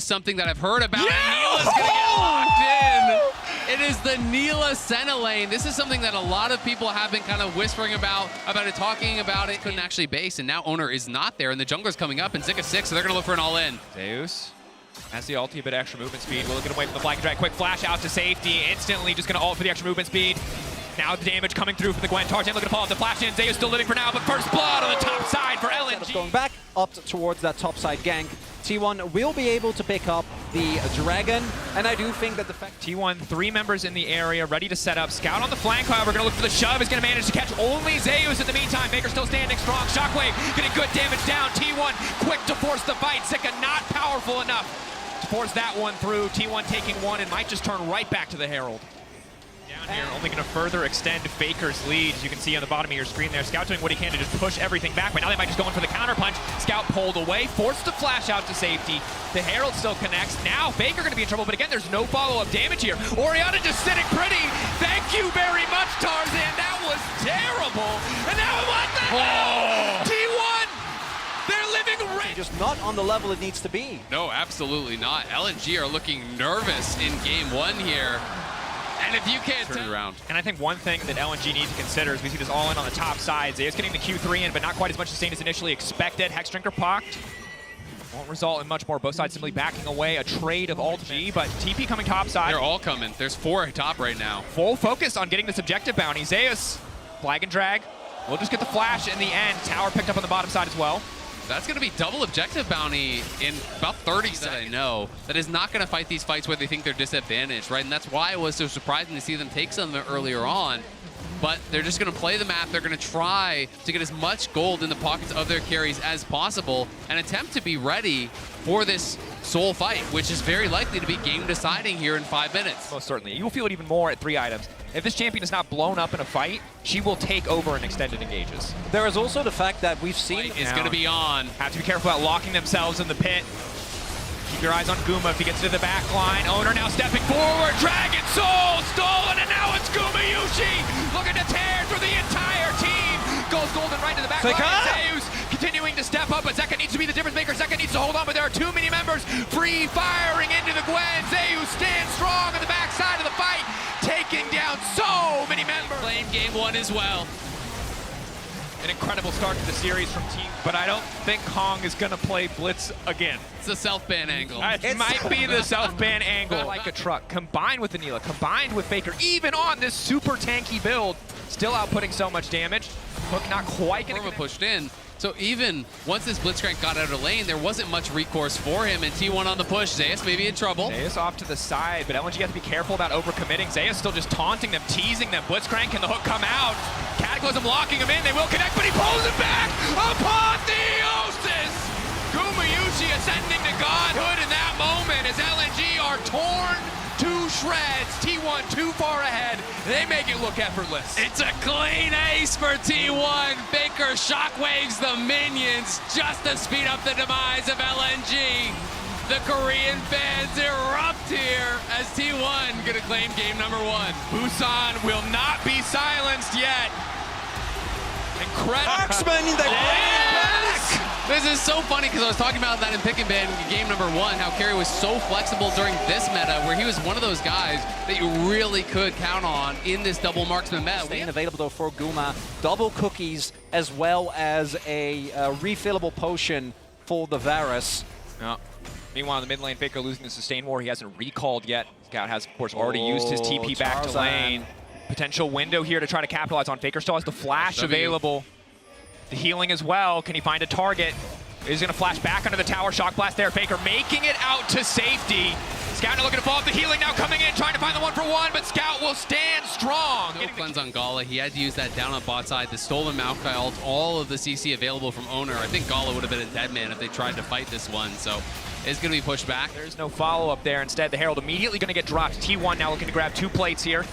something that I've heard about. Neela's gonna get locked in. It is the Neela Senna lane. This is something that a lot of people have been kind of whispering about it, talking about it. Couldn't actually base, and now Owner is not there, and the jungler's coming up, and Zika 6, so they're gonna look for an all-in. Zeus has the ulti, a bit extra movement speed. Will it get away from the flank drag? Quick flash out to safety. Instantly just gonna ult for the extra movement speed. Now the damage coming through from the Gwen. Tarzan looking to follow up the flash in. Zeus still living for now, but first blood on the top side for LNG. Going back up towards that top side gank. T1 will be able to pick up the Dragon, and I do think that the fact T1, 3 members in the area, ready to set up. Scout on the flank, however, gonna look for the shove. Is gonna manage to catch only Zeus in the meantime. Baker still standing strong. Shockwave getting good damage down. T1 quick to force the fight. Zika not powerful enough to force that one through. T1 taking one and might just turn right back to the Herald. Down here, only going to further extend Faker's lead. As you can see on the bottom of your screen there, Scout doing what he can to just push everything back, but now they might just go in for the counter punch. Scout pulled away, forced to flash out to safety. The Herald still connects. Now Faker going to be in trouble, but again, there's no follow-up damage here. Orianna just sitting pretty. Thank you very much, Tarzan. That was terrible. And now what the hell? T1, they're living rich. just not on the level it needs to be. No, absolutely not. LNG are looking nervous in game 1 here. And if you can't turn it around. And I think one thing that LNG needs to consider is we see this all in on the top side. Zeus getting the Q3 in, but not quite as much sustained as initially expected. Hex Drinker pocked. Won't result in much more. Both sides simply backing away. A trade of alt G, but TP coming top side. They're all coming. There's 4 top right now. Full focus on getting this objective bounty. Zeus, flag and drag. We'll just get the flash in the end. Tower picked up on the bottom side as well. That's going to be double objective bounty in about 30 seconds. That I know that is not going to fight these fights where they think they're disadvantaged, right? And that's why it was so surprising to see them take some earlier on. But they're just going to play the map. They're going to try to get as much gold in the pockets of their carries as possible and attempt to be ready for this soul fight, which is very likely to be game deciding here in 5 minutes. Most certainly. You'll feel it even more at 3 items. If this champion is not blown up in a fight, she will take over in extended engages. There is also the fact that we've seen... It's going to be on. Have to be careful about locking themselves in the pit. Keep your eyes on Guma if he gets to the back line. Owner now stepping forward. Dragon Soul stolen, and now it's Guma Yushi looking to tear through the entire team. Goes golden right to the back line. Zeus continuing to step up, but Zeka needs to be the difference maker. Zeka needs to hold on, but there are too many members free firing into the Gwen. Zeus stands strong on the back side of the fight, taking down so many members. Claim game 1 as well. An incredible start to the series from Team, but I don't think Kong is going to play Blitz again. It's the self-ban angle. It might be the self-ban angle. Like a truck, combined with the Neela, combined with Faker, even on this super tanky build, still outputting so much damage. Hook not quite going to get pushed in. So even once this Blitzcrank got out of lane, there wasn't much recourse for him, and T1 on the push. Zeus maybe in trouble. Zeus off to the side, but LNG has to be careful about overcommitting. Zeus still just taunting them, teasing them. Blitzcrank, can the hook come out? Cataclysm locking him in. They will connect, but he pulls it back. Apotheosis! Guma Yushi ascending to godhood in that moment as LNG are torn to shreds. T1 too far ahead. They make it look effortless. It's a clean ace for T1. Baker shockwaves the minions just to speed up the demise of LNG. The Korean fans erupt here as T1 gonna claim game number 1. Busan will not be silenced yet. Incredible. Marksman in the Yes! This is so funny because I was talking about that in Pick and Ban game number 1, how Carey was so flexible during this meta where he was one of those guys that you really could count on in this double marksman meta. Staying available though for Guma, double cookies as well as a refillable potion for the Varus. Yeah. Meanwhile, in the mid lane, Faker losing the sustain war. He hasn't recalled yet. Scout has, of course, already used his TP back to lane. Potential window here to try to capitalize on. Faker still has the flash available. The healing as well. Can he find a target? He's going to flash back under the tower. Shock blast there. Faker making it out to safety. Scout now looking to follow up the healing now coming in, trying to find the 1-for-1, but Scout will stand strong. No cleanse on Gala. He had to use that down on bot side. The stolen Maokai ult, all of the CC available from Owner. I think Gala would have been a dead man if they tried to fight this one, so it's going to be pushed back. There's no follow-up there. Instead, the Herald immediately going to get dropped. T1 now looking to grab 2 plates here.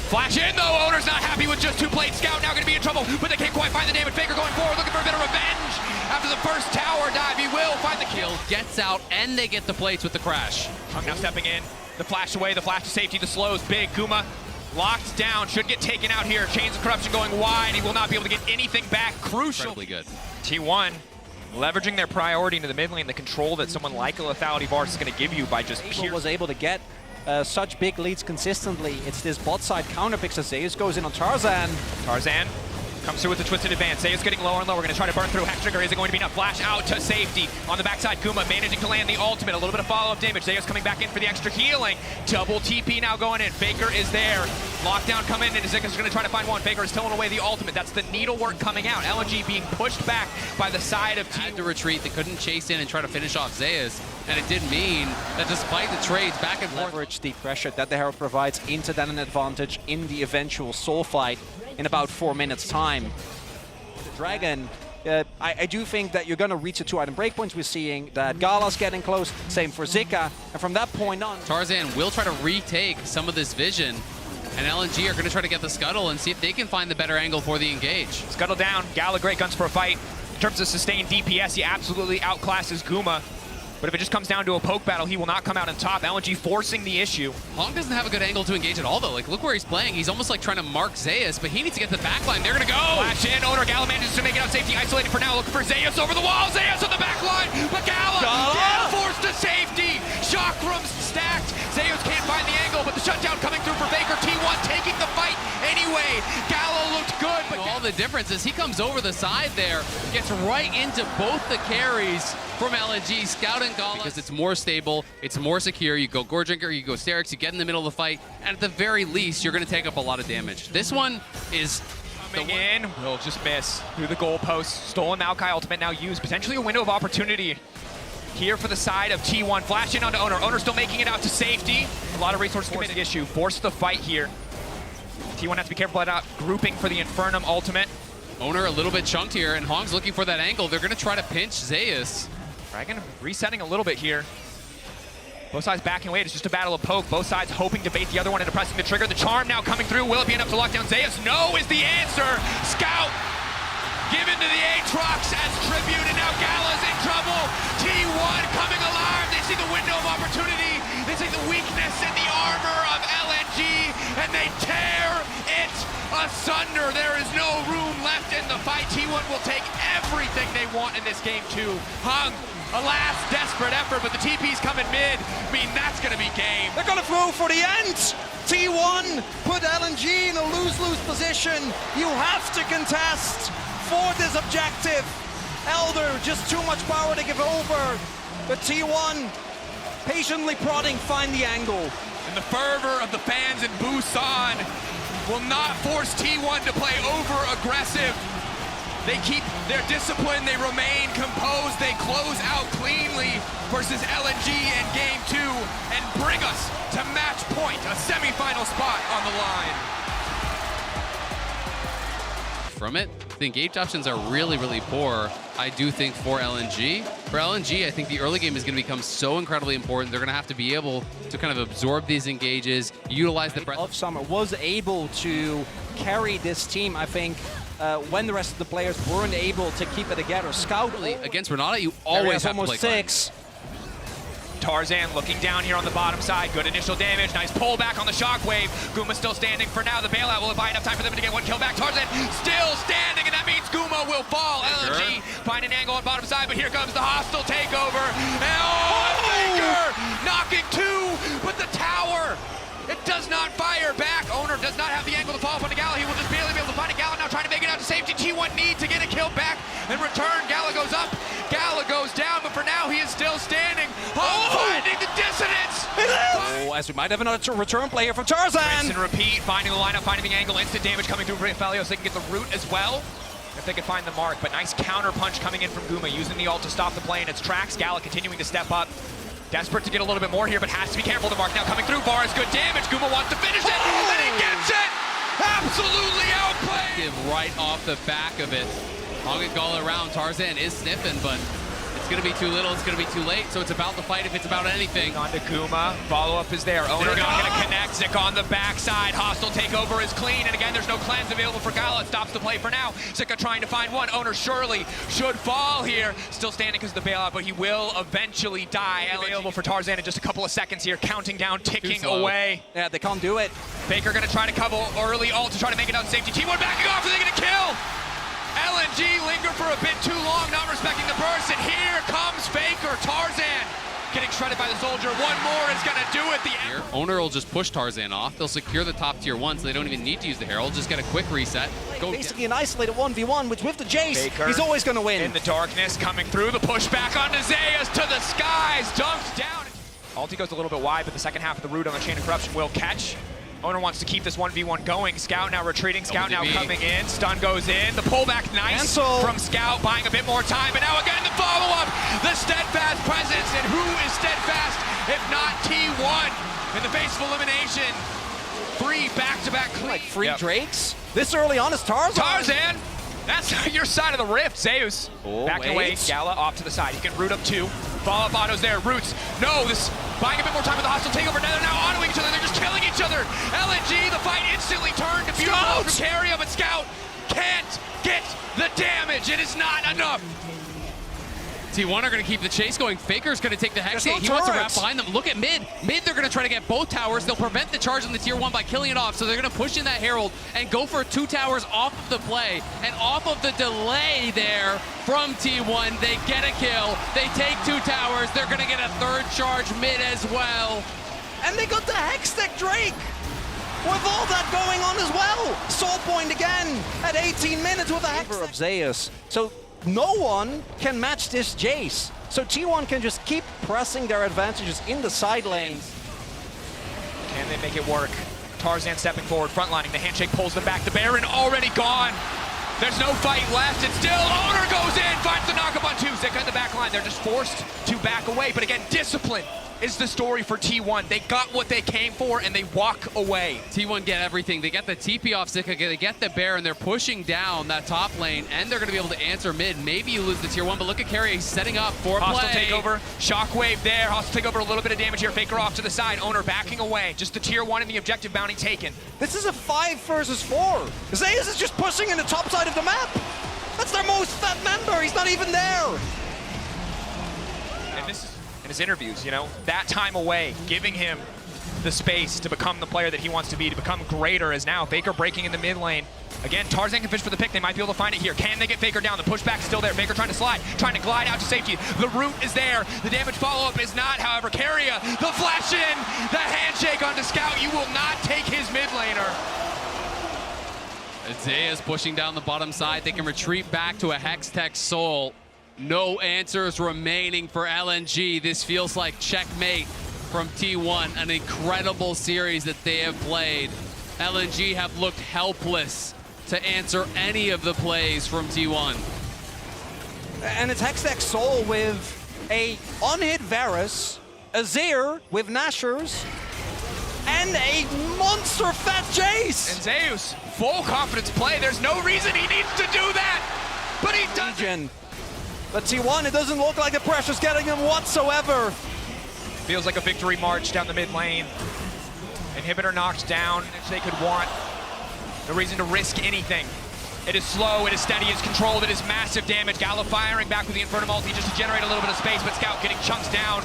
Flash in though, Owner's not happy with just 2 plates. Scout now going to be in trouble, but they can't quite find the damage. Faker going forward, looking for a bit of revenge. After the first tower dive, he will find the kill. Gets out, and they get the plates with the crash. Hung now stepping in. The flash away, the flash to safety, the slows big. Guma locked down, should get taken out here. Chains of Corruption going wide. He will not be able to get anything back. Crucial. Incredibly good. T1 Leveraging their priority into the mid lane, the control that someone like a Lethality Vars is going to give you by just was able to get such big leads consistently. It's this bot side counter picks as Zeus goes in on Tarzan. Tarzan comes through with the twisted advance. Zeus getting lower and lower. We're going to try to burn through Hex Trigger. Is it going to be enough? Flash out to safety. On the backside, Guma managing to land the ultimate. A little bit of follow-up damage. Zeus coming back in for the extra healing. Double TP now going in. Faker is there. Lockdown coming in, and Zika's going to try to find one. Faker is towing away the ultimate. That's the needlework coming out. LNG being pushed back by the side of Had to retreat. They couldn't chase in and try to finish off Zeus. And it did mean that despite the trades back and forth, Leverage the pressure that the Herald provides into then an advantage in the eventual soul fight in about 4 minutes' time. The Dragon, I do think that you're going to reach the 2 item breakpoints. We're seeing that Gala's getting close, same for Zika, and from that point on, Tarzan will try to retake some of this vision, and LNG are going to try to get the scuttle and see if they can find the better angle for the engage. Scuttle down. Gala great guns for a fight. In terms of sustained DPS, he absolutely outclasses Guma. But if it just comes down to a poke battle, he will not come out on top. LNG forcing the issue. Hong doesn't have a good angle to engage at all, though. Like, look where he's playing. He's almost like trying to mark Zeus, but he needs to get to the backline. They're going to go. Flash in. Owner Gala manages to make it out safety. Isolated for now. Looking for Zeus over the wall. Zeus on the backline. But Gala forced to safety. Chakrams stacked. Zeus can't find the angle, but the shutdown coming through for Faker. T1 taking the fight anyway. Gala looked good, but all the difference is he comes over the side there, gets right into both the carries from LNG, Scout and Gala, because it's more stable, it's more secure. You go Gore Drinker, you go SKT, you get in the middle of the fight, and at the very least, you're going to take up a lot of damage. This one is coming in. Will just miss through the goalpost. Stolen Maokai ultimate now used. Potentially a window of opportunity here for the side of T1. Flash in onto Owner. Owner still making it out to safety. A lot of resources committed issue. Force the fight here. T1 has to be careful about grouping for the Infernum ultimate. Owner a little bit chunked here, and Hong's looking for that angle. They're going to try to pinch Zeus. Dragon resetting a little bit here. Both sides backing away. It's just a battle of poke. Both sides hoping to bait the other one into pressing the trigger. The charm now coming through. Will it be enough to lock down Zeus? No is the answer. Scout given to the Aatrox as tribute, and now Gala's in trouble. T1 coming alive. They see the window of opportunity. They see the weakness in the armor of LNG, and they tear it asunder. There is no room left in the fight. T1 will take everything they want in this game too. Hung, a last desperate effort, but the TP's coming mid. I mean, that's going to be game. they're going to throw for the end. T1 put LNG in a lose-lose position. You have to contest for this objective. Elder, just too much power to give over. But T1 patiently prodding, find the angle. And the fervor of the fans in Busan will not force T1 to play over-aggressive. They keep their discipline, they remain composed, they close out cleanly versus LNG in Game 2 and bring us to match point, a semifinal spot on the line. From it, the engage options are really, really poor, I do think, for LNG. For LNG, I think the early game is going to become so incredibly important. They're going to have to be able to kind of absorb these engages, utilize the breadth of Summer, was able to carry this team, I think, when the rest of the players weren't able to keep it together. Scout against Renata, you always have to play almost 6. Tarzan looking down here on the bottom side. Good initial damage. Nice pullback on the shockwave. Guma still standing for now. The bailout will buy enough time for them to get one kill back. Tarzan still standing, and that means Guma will fall. LNG find an angle on bottom side, but here comes the hostile takeover. And Faker knocking 2, but the tower, it does not fire back. Owner does not have the angle to fall upon the Gala. He will just barely be able to find a Gala now, trying to make it out to safety. T1 need to get a kill back and return. Gala goes up. Gala goes down, but for now he is still standing. Finding the dissonance. Oh, as we might have another return player from Tarzan. Rinse and repeat, finding the lineup, finding the angle, instant damage coming through for Felios. They can get the root as well if they can find the mark, but nice counter punch coming in from Guma, using the ult to stop the play in its tracks. Gala continuing to step up. Desperate to get a little bit more here, but has to be careful. The mark now coming through. Var is good damage. Guma wants to finish it, and he gets it! Absolutely outplayed! Give right off the back of it. Hong and Gala around. Tarzan is sniffing, but it's going to be too little, it's going to be too late, so it's about the fight if it's about anything. On to Guma. Follow-up is there. Owner not going to connect. Zik on the backside. Hostile takeover is clean, and again, there's no cleanse available for Gala. It stops the play for now. Zika trying to find one. Owner surely should fall here. Still standing because of the bailout, but he will eventually die. Available for Tarzan in just a couple of seconds here. Counting down, ticking away. Yeah, they can't do it. Faker going to try to cover early ult to try to make it out safety. T1 backing off. Are they going to kill? LNG linger for a bit too long, not respecting the burst, and here comes Faker. Tarzan getting shredded by the soldier. One more is gonna do it. Here, Owner will just push Tarzan off. They'll secure the top tier 1, so they don't even need to use the Herald. Just get a quick reset. Go Basically an isolated 1v1, which with the Jace, Faker he's always gonna win. in the darkness, coming through, the pushback onto Zeus to the skies, dunked down. Ulti goes a little bit wide, but the second half of the root on the Chain of Corruption will catch. Owner wants to keep this 1v1 going. Scout now retreating, Scout now coming in. Stun goes in, the pullback nice Cancel from Scout, buying a bit more time, but now again the follow-up, the steadfast presence, and who is steadfast if not T1 in the face of elimination? 3 back-to-back clean. Like free Drakes. This early on is Tarzan. Tarzan! That's your side of the rift. Zeus back away. Gala off to the side. He can root up 2. Follow-up autos there. Roots. No, this buying a bit more time with the hostile takeover. Now they're now autoing each other. They're just killing each other. LNG, the fight instantly turned to beautiful from Carrier, but Scout can't get the damage. It is not enough. T1 are going to keep the chase going. Faker's going to take the Hex There's hit. no He wants to wrap turrets. behind them. Look at mid. Mid, they're going to try to get both towers. They'll prevent the charge on the tier 1 by killing it off. So they're going to push in that Herald and go for 2 towers off of the play. And off of the delay there from T1, they get a kill. They take 2 towers. They're going to get a 3rd charge mid as well. And they got the Hextech Drake. With all that going on as well. Soul point again at 18 minutes with a Hextech of Zeus. So no one can match this Jace. So T1 can just keep pressing their advantages in the side lanes. Can they make it work? Tarzan stepping forward, frontlining. The handshake pulls them back. The Baron already gone. There's no fight left. It's still Owner goes in, finds the knockup on 2. Zika in the back line. They're just forced to back away. But again, discipline is the story for T1. They got what they came for and they walk away. T1 get everything. They get the TP off Zika, they get the Bear, and they're pushing down that top lane, and they're going to be able to answer mid. Maybe you lose the tier 1, but look at Carrier. He's setting up for Hostile play. takeover, Shockwave there. Hostile takeover, a little bit of damage here. Faker off to the side. Owner backing away. Just the tier 1 and the objective bounty taken. This is a 5 versus 4. Zeus is just pushing in the top side of the map. That's their most fat member. He's not even there. And this is in his interviews, you know, that time away, giving him the space to become the player that he wants to be, to become greater, as now Faker breaking in the mid lane. Again, Tarzan can fish for the pick. They might be able to find it here. Can they get Faker down? The pushback's still there. Faker trying to slide, trying to glide out to safety. The root is there. The damage follow-up is not, however. Carrier, the flash in, the handshake onto Scout. You will not take his mid laner. Zeus pushing down the bottom side. They can retreat back to a Hextech Soul. No answers remaining for LNG. This feels like checkmate from T1. An incredible series that they have played. LNG have looked helpless to answer any of the plays from T1. And it's Hextech Soul with a unhit Varus, a Zir with Nashers, and a monster fat Jace. And Zeus, full confidence play. There's no reason he needs to do that, but he doesn't. But T1, it doesn't look like the pressure's getting them whatsoever. Feels like a victory march down the mid lane. Inhibitor knocked down, which they could want. No reason to risk anything. It is slow, it is steady, it's controlled, it is massive damage. Gala firing back with the Inferno multi just to generate a little bit of space, but Scout getting chunks down.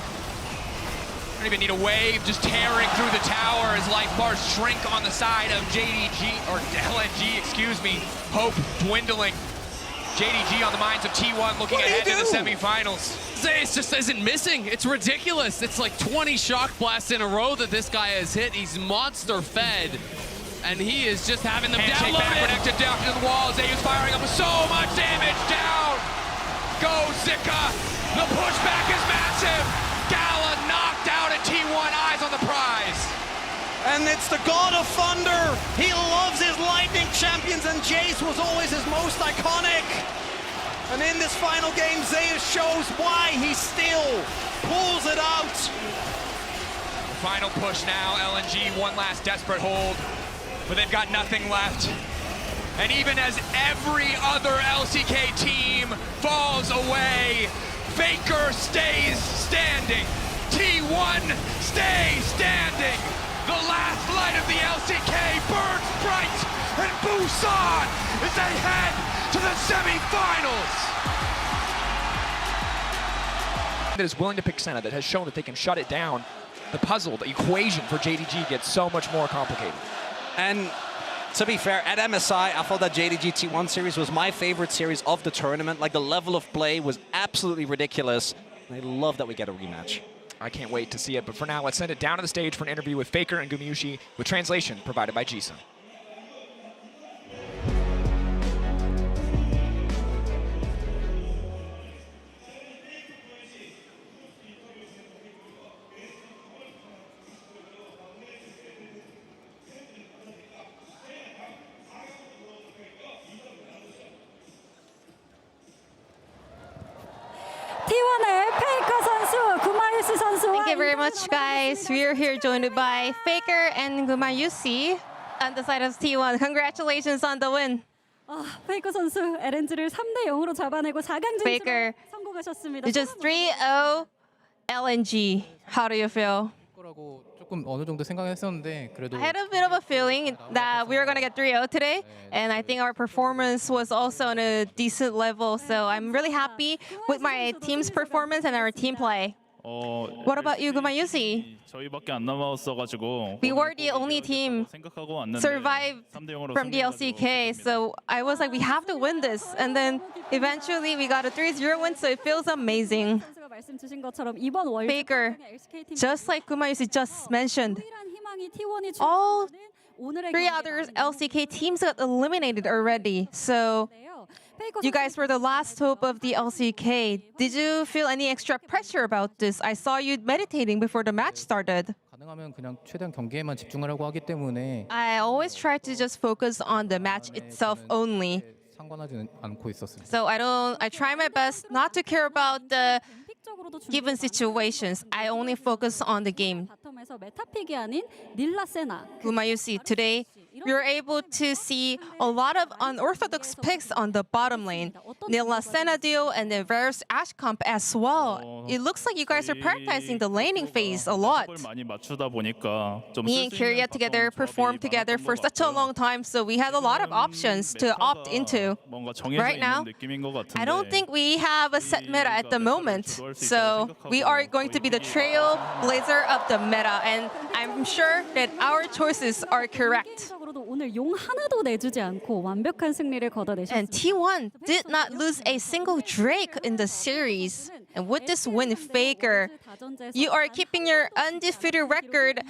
Don't even need a wave, just tearing through the tower as life bars shrink on the side of JDG, or LNG, excuse me. Hope dwindling. JDG on the minds of T1 looking ahead to the semifinals. Zeus just isn't missing. It's ridiculous. It's like 20 shock blasts in a row that this guy has hit. He's monster fed, and he is just having them handshake downloaded. Backward connected down to the wall. Zeus firing up with so much damage down. Go Zika. The pushback is massive. Gala knocked out, and T1 eyes on the prize. And it's the God of Thunder. He loves his lightning champions, and Jace was always his most iconic. And in this final game, Zeus shows why he still pulls it out. Final push now, LNG, one last desperate hold, but they've got nothing left. And even as every other LCK team falls away, Faker stays standing. T1 stays standing. The last light of the LCK burns bright, and Busan is ahead to the semifinals. That is willing to pick Senna, that has shown that they can shut it down. The puzzle, the equation for JDG gets so much more complicated. And To be fair, at MSI, I thought that JDG T1 series was my favorite series of the tournament. Like, the level of play was absolutely ridiculous. I love that we get a rematch. I can't wait to see it, but for now, let's send it down to the stage for an interview with Faker and Gumayusi with translation provided by Jason. Thank you very much, guys. We are here joined by Faker and Gumayusi on the side of T1. Congratulations on the win. 페이커 선수 LNG를 3대 0으로 잡아내고 4강 Faker, 진출에 성공하셨습니다. you just 3-0 LNG. How do you feel? 거라고 조금 어느 정도 생각했었는데 그래도 I had a bit of a feeling that we were going to get 3-0 today, and I think our performance was also on a decent level, so I'm really happy with my team's performance and our team play. What about you, Gumayusi? 저희밖에 안 남았어가지고 We were the only team 생각하고 왔는데 survived 3대 0으로 from the LCK, so I was like, we have to win this, and then eventually we got a 3-0 win, so it feels amazing. 선수가 말씀 주신 것처럼 이번 월드 Faker, SKT just like Gumayusi just mentioned, 유일한 희망이 T1이 all 주는 오늘의 3 other LCK teams got eliminated already, so you guys were the last hope of the LCK. Did you feel any extra pressure about this? I saw you meditating before the match started. 가능하면 그냥 최대한 경기에만 집중하려고 하기 때문에 I always try to just focus on the match itself only. 상관하지 않고 있었습니다. So I try my best not to care about the 픽적으로도 given situations. I only focus on the game. 바텀에서 메타픽이 아닌 닐라세나 Gumayusi, today we were able to see a lot of unorthodox picks on the bottom lane. Nila Senadio and then Varus Ashcomp as well. It looks like you guys are prioritizing the laning phase a lot. 많이 맞추다 보니까 좀 Me and Kyria together performed together for such a long time, so we had a lot of options to opt into. 뭔가 정해져 Right now, 있는 느낌인 것 같은데 I don't think we have a set meta at the moment. So we are going to be the trailblazer of the meta, and I'm sure that our choices are correct. 개인적으로도 오늘 용 하나도 내주지 않고 완벽한 승리를 And 거둬내셨습니다. T1 did not lose a single Drake in the series. And with this win, Faker, you are keeping your undefeated record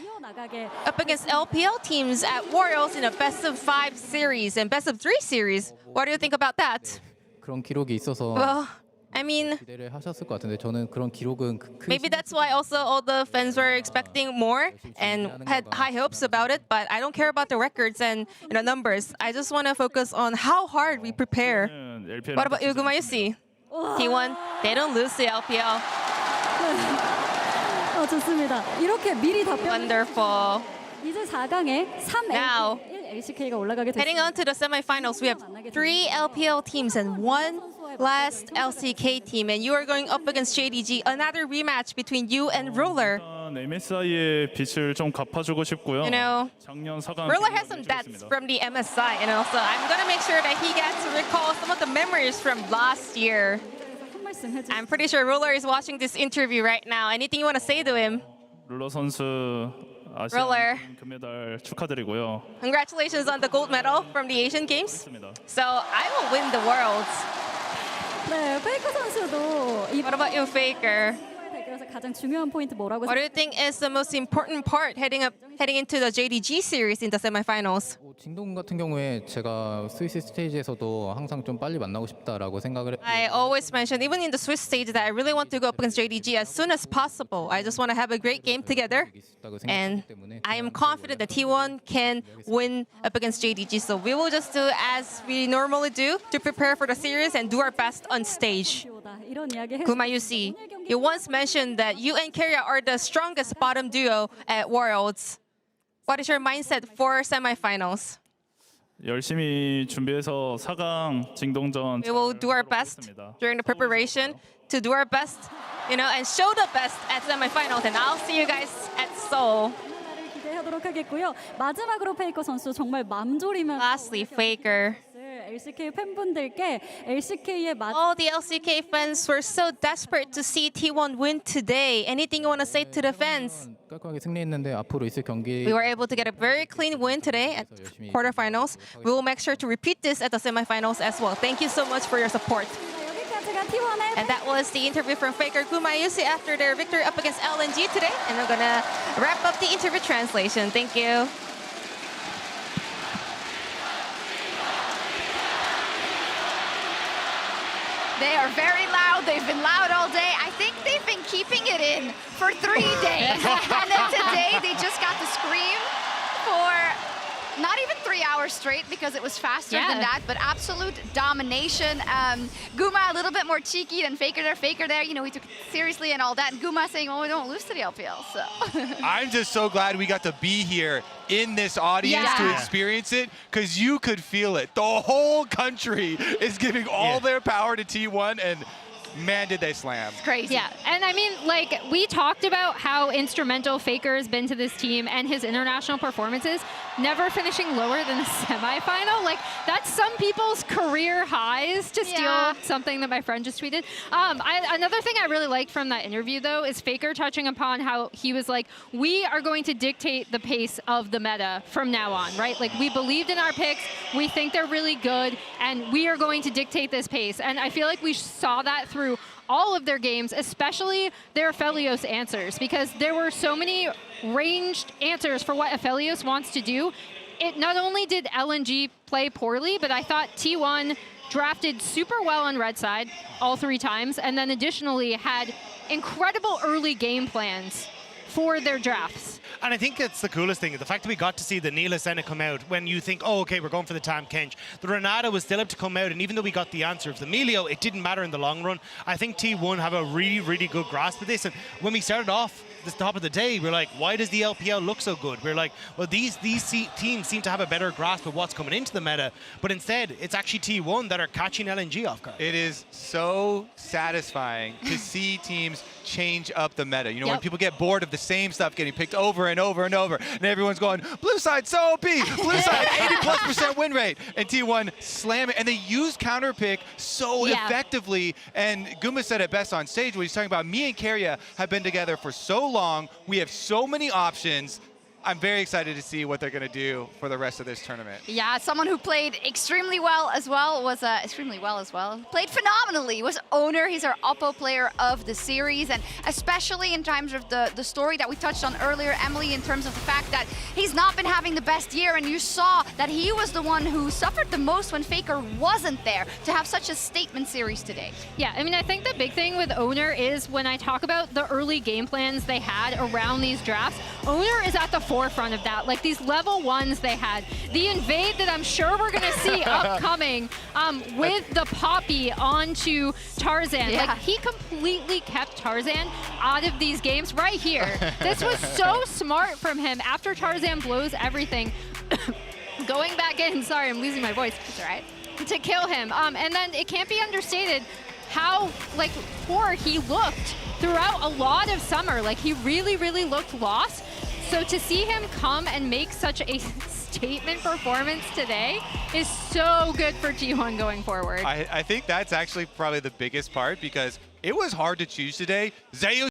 up against LPL teams at Warriors in a best of 5 series and best of 3 series. What do you think about that? 그런 기록이 있어서 Well, I mean, 기대를 하셨을 것 같은데 저는 그런 기록은 maybe that's why also all the fans were expecting more and had high hopes about it, but I don't care about the records and numbers. I just want to focus on how hard we prepare. What about you, Gumayusi? T1, they don't lose the LPL. 좋습니다. 이렇게 미리 답변. Wonderful. 이제 4강에 3 Now, LCK가 올라가게 heading 됐습니다. on to the semifinals, we have 3 LPL teams and 1 last LCK team, and you are going up against JDG. Another rematch between you and Ruler. MSI의 빚을 좀 갚아주고 싶고요. You know, 작년 4강 Ruler has some debts from the MSI, and also I'm gonna make sure that he gets to recall some of the memories from last year. 한 말씀 해주세요. I'm pretty sure Ruler is watching this interview right now. Anything you want to say to him? 룰러 선수 Ruler. 아시안 금메달 축하드리고요. Congratulations on the gold medal from the Asian Games. So I will win the Worlds. 네, 페이커 선수도 이 What about you, Faker? 대결에서 가장 중요한 포인트 뭐라고 What do you think is the most important part heading into the JDG series in the semifinals? 진동 같은 경우에 제가 스위스 스테이지에서도 항상 좀 빨리 만나고 싶다라고 생각을 I always mention, even in the Swiss stage, that I really want to go up against JDG as soon as possible. I just want to have a great game together. 있다고 And 생각하기 때문에 I am confident that T1 can win up against JDG. So we will just do as we normally do to prepare for the series and do our best on stage. 이런 이야기 해. Gumayusi, you once mentioned that you and Kyria are the strongest bottom duo at Worlds. What is your mindset for semifinals? 열심히 준비해서 4강 징동전 We will do our best during the preparation to do our best, and show the best at semifinals. And I'll see you guys at Seoul. 기대하도록 하겠고요. 마지막으로 페이커 선수 정말 맘졸이면 Lastly, Faker. LCK 팬분들께 LCK의 All the LCK fans were so desperate to see T1 win today. Anything you want to say to the fans? 깔끔하게 승리했는데 앞으로 있을 경기 We were able to get a very clean win today at quarterfinals. We will make sure to repeat this at the semifinals as well. Thank you so much for your support. 여기까지가 T1의 And that was the interview from Faker Gumayusi after their victory up against LNG today. And we're gonna wrap up the interview translation. Thank you. They are very loud. They've been loud all day. I think they've been keeping it in for 3 days. And then today they just got to scream for not even 3 hours straight because it was faster than that, but absolute domination. Guma a little bit more cheeky than Faker there. Faker there, you know, he took it seriously and all that. And Guma saying, well, we don't lose to the LPL, so. I'm just so glad we got to be here in this audience to experience it, because you could feel it. The whole country is giving all their power to T1, and man, did they slam. It's crazy. Yeah, and I mean, like, we talked about how instrumental Faker has been to this team and his international performances, never finishing lower than a semifinal. Like, that's some people's career highs, to steal something that my friend just tweeted. Another thing I really liked from that interview, though, is Faker touching upon how he was like, we are going to dictate the pace of the meta from now on, right? Like, we believed in our picks, we think they're really good, and we are going to dictate this pace. And I feel like we saw that through all of their games, especially their Aphelios answers, because there were so many ranged answers for what Aphelios wants to do. It not only did LNG play poorly, but I thought T1 drafted super well on red side all 3 times, and then additionally had incredible early game plans for their drafts. And I think that's the coolest thing, the fact that we got to see the Neela Senna come out when you think, oh, okay, we're going for the Tam Kench. The Renata was still able to come out, and even though we got the answer of the Melio, it didn't matter in the long run. I think T1 have a really, really good grasp of this. And when we started off the top of the day, we're like, why does the LPL look so good? We're like, well, these teams seem to have a better grasp of what's coming into the meta, but instead, it's actually T1 that are catching LNG off guard. It is so satisfying to see teams change up the meta. You know, when people get bored of the same stuff getting picked over and over and over, and everyone's going, blue side so OP, blue side 80+% win rate, and T1 slam it, and they use counter pick so effectively. And Guma said it best on stage when he's talking about, me and Karya have been together for so long, we have so many options. I'm very excited to see what they're going to do for the rest of this tournament. Yeah, someone who played extremely well as well was played phenomenally was Owner. He's our Oppo player of the series, and especially in terms of the story that we touched on earlier, Emily, in terms of the fact that he's not been having the best year, and you saw that he was the one who suffered the most when Faker wasn't there, to have such a statement series today. Yeah, I mean, I think the big thing with Owner is when I talk about the early game plans they had around these drafts, Owner is at the forefront of that. Like, these level 1s they had, the invade that I'm sure we're gonna see upcoming with the Poppy onto Tarzan. Like, he completely kept Tarzan out of these games right here. This was so smart from him after Tarzan blows everything. Going back in, sorry, I'm losing my voice. It's all right. To kill him. And then it can't be understated how, like, poor he looked throughout a lot of summer. Like, he really, really looked lost. So to see him come and make such a statement performance today is so good for T1 going forward. I think that's actually probably the biggest part, because it was hard to choose today. Zeus